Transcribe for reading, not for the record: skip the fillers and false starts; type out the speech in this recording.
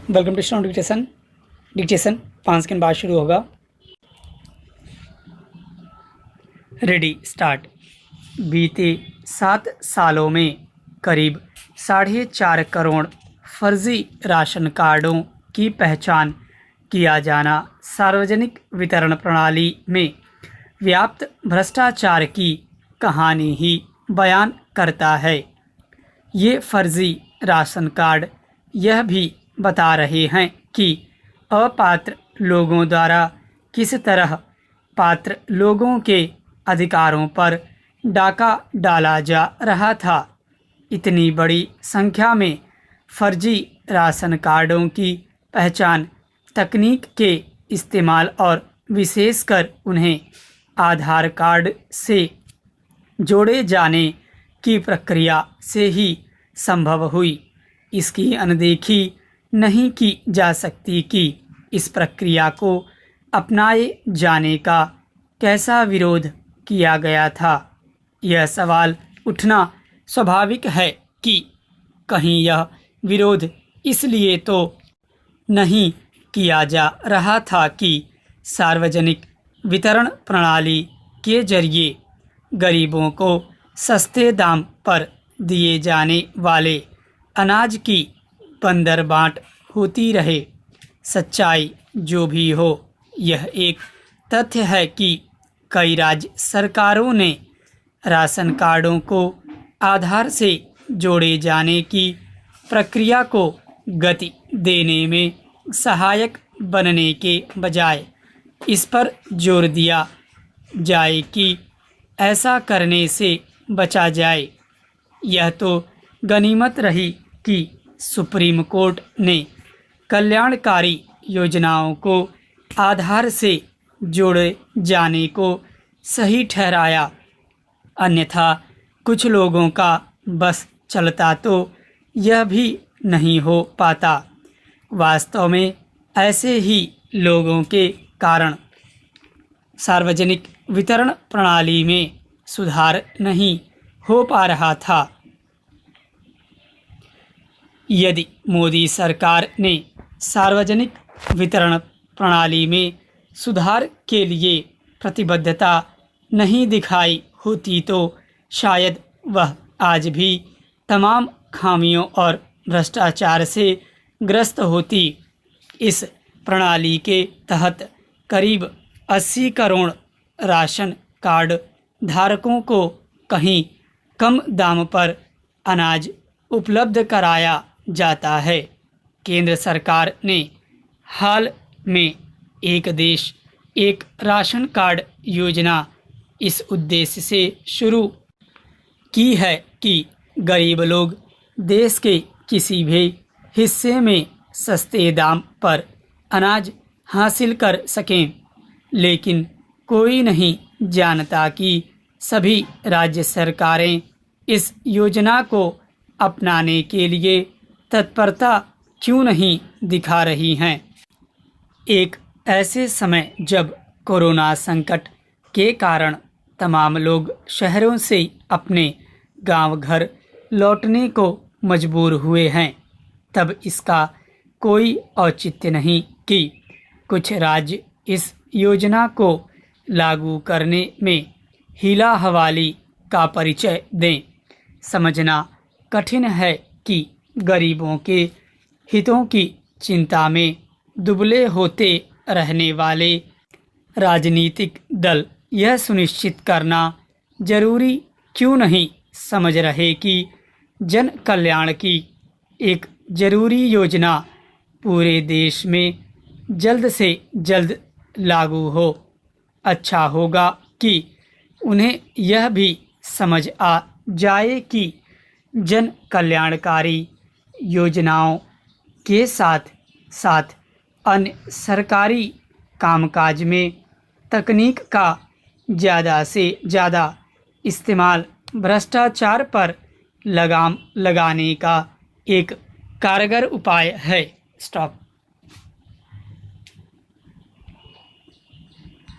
Welcome to student dictation 5 second बाद शुरू होगा। Ready start. बीते 7 सालों में करीब 4.5 करोड़ फर्जी राशन कार्डों की पहचान किया जाना सार्वजनिक वितरण प्रणाली में व्याप्त भ्रष्टाचार की कहानी ही बयान करता है। ये फर्जी राशन कार्ड यह भी बता रहे हैं कि अपात्र लोगों द्वारा किस तरह पात्र लोगों के अधिकारों पर डाका डाला जा रहा था। इतनी बड़ी संख्या में फर्जी राशन कार्डों की पहचान तकनीक के इस्तेमाल और विशेषकर उन्हें आधार कार्ड से जोड़े जाने की प्रक्रिया से ही संभव हुई। इसकी अनदेखी नहीं की जा सकती कि इस प्रक्रिया को अपनाए जाने का कैसा विरोध किया गया था। यह सवाल उठना स्वाभाविक है कि कहीं यह विरोध इसलिए तो नहीं किया जा रहा था कि सार्वजनिक वितरण प्रणाली के जरिए गरीबों को सस्ते दाम पर दिए जाने वाले अनाज की बंदरबांट होती रहे। सच्चाई जो भी हो, यह एक तथ्य है कि कई राज्य सरकारों ने राशन कार्डों को आधार से जोड़े जाने की प्रक्रिया को गति देने में सहायक बनने के बजाय इस पर जोर दिया जाए कि ऐसा करने से बचा जाए। यह तो गनीमत रही कि सुप्रीम कोर्ट ने कल्याणकारी योजनाओं को आधार से जोड़े जाने को सही ठहराया, अन्यथा कुछ लोगों का बस चलता तो यह भी नहीं हो पाता। वास्तव में ऐसे ही लोगों के कारण सार्वजनिक वितरण प्रणाली में सुधार नहीं हो पा रहा था। यदि मोदी सरकार ने सार्वजनिक वितरण प्रणाली में सुधार के लिए प्रतिबद्धता नहीं दिखाई होती तो शायद वह आज भी तमाम खामियों और भ्रष्टाचार से ग्रस्त होती। इस प्रणाली के तहत करीब 80 करोड़ राशन कार्ड धारकों को कहीं कम दाम पर अनाज उपलब्ध कराया जाता है। केंद्र सरकार ने हाल में एक देश एक राशन कार्ड योजना इस उद्देश्य से शुरू की है कि गरीब लोग देश के किसी भी हिस्से में सस्ते दाम पर अनाज हासिल कर सकें। लेकिन कोई नहीं जानता कि सभी राज्य सरकारें इस योजना को अपनाने के लिए तत्परता क्यों नहीं दिखा रही हैं। एक ऐसे समय जब कोरोना संकट के कारण तमाम लोग शहरों से अपने गांव घर लौटने को मजबूर हुए हैं, तब इसका कोई औचित्य नहीं कि कुछ राज्य इस योजना को लागू करने में हीला हवाली का परिचय दें। समझना कठिन है कि गरीबों के हितों की चिंता में दुबले होते रहने वाले राजनीतिक दल यह सुनिश्चित करना जरूरी क्यों नहीं समझ रहे कि जन कल्याण की एक जरूरी योजना पूरे देश में जल्द से जल्द लागू हो। अच्छा होगा कि उन्हें यह भी समझ आ जाए कि जन कल्याणकारी योजनाओं के साथ साथ अन्य सरकारी कामकाज में तकनीक का ज़्यादा से ज़्यादा इस्तेमाल भ्रष्टाचार पर लगाम लगाने का एक कारगर उपाय है। स्टॉप।